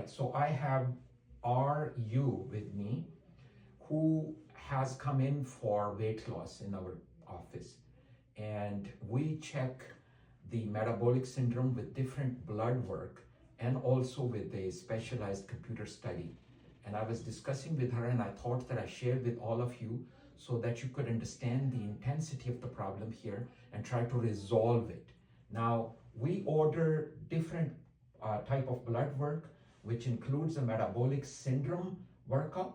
right, so I have RU with me, who has come in for weight loss in our office. And we check the metabolic syndrome with different blood work and also with a specialized computer study. And I was discussing with her, and I thought that I shared with all of you so that you could understand the intensity of the problem here and try to resolve it. Now, we order different type of blood work, which includes a metabolic syndrome workup.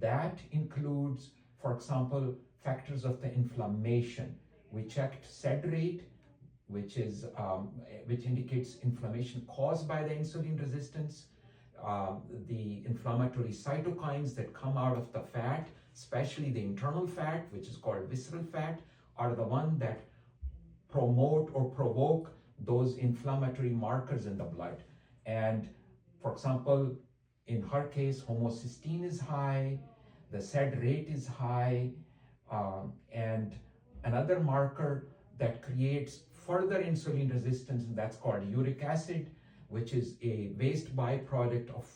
That includes, for example, factors of the inflammation. We checked SED rate, which indicates inflammation caused by the insulin resistance. The inflammatory cytokines that come out of the fat, especially the internal fat, which is called visceral fat, are the one that promote or provoke those inflammatory markers in the blood. And for example, in her case, homocysteine is high, the SED rate is high, and another marker that creates further insulin resistance, and that's called uric acid, which is a waste byproduct of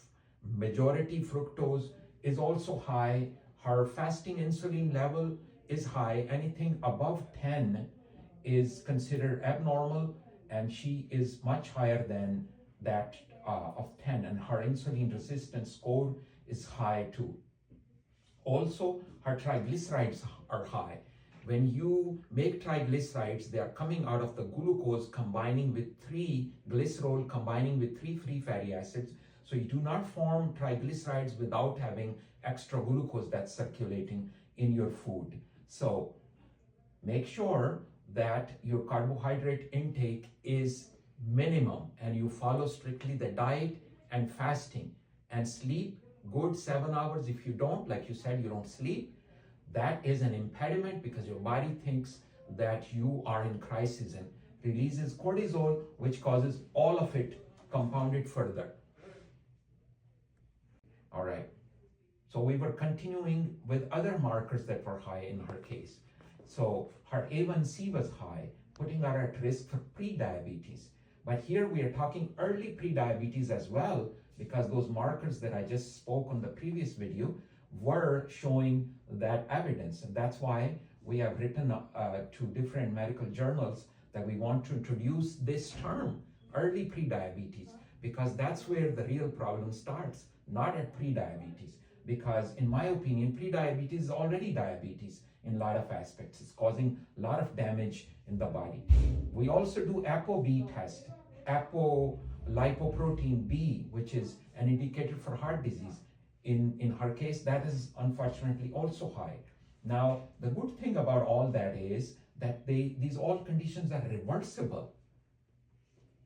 majority fructose, is also high. Her fasting insulin level is high. Anything above 10 is considered abnormal, and she is much higher than that of 10, and her insulin resistance score is high too. Also, her triglycerides are high. When you make triglycerides, they are coming out of the glucose combining with 3 glycerol combining with 3 free fatty acids. So you do not form triglycerides without having extra glucose that's circulating in your food. So make sure that your carbohydrate intake is minimum and you follow strictly the diet and fasting, and sleep good 7 hours. If you don't, like you said, you don't sleep, that is an impediment because your body thinks that you are in crisis and releases cortisol, which causes all of it compounded further. All right. So we were continuing with other markers that were high in her case. So her A1C was high, putting her at risk for pre-diabetes. But here we are talking early pre-diabetes as well, because those markers that I just spoke on the previous video were showing that evidence. And that's why we have written to different medical journals that we want to introduce this term, early pre-diabetes, because that's where the real problem starts, not at pre-diabetes. Because in my opinion, pre-diabetes is already diabetes in a lot of aspects. It's causing a lot of damage in the body. We also do ApoB test, apolipoprotein B, which is an indicator for heart disease. In her case, that is unfortunately also high. Now, the good thing about all that is that these all conditions are reversible.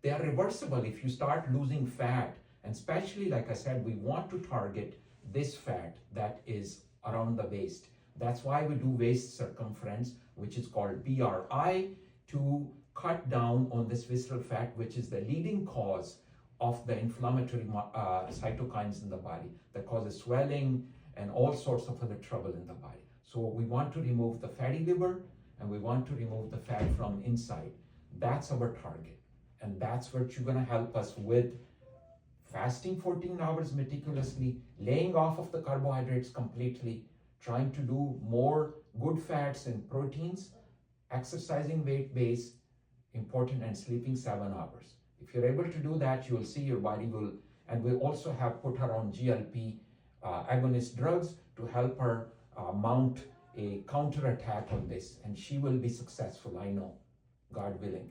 They are reversible if you start losing fat, and especially, like I said, we want to target this fat that is around the waist. That's why we do waist circumference, which is called BRI, to cut down on this visceral fat, which is the leading cause of the inflammatory cytokines in the body that causes swelling and all sorts of other trouble in the body. So we want to remove the fatty liver and we want to remove the fat from inside. That's our target. And that's what you're going to help us with: fasting 14 hours meticulously, laying off of the carbohydrates completely, trying to do more good fats and proteins, exercising weight-based, important, and sleeping 7 hours. If you're able to do that, you will see your body will, and we'll also have put her on GLP agonist drugs to help her mount a counterattack on this, and she will be successful, I know, God willing.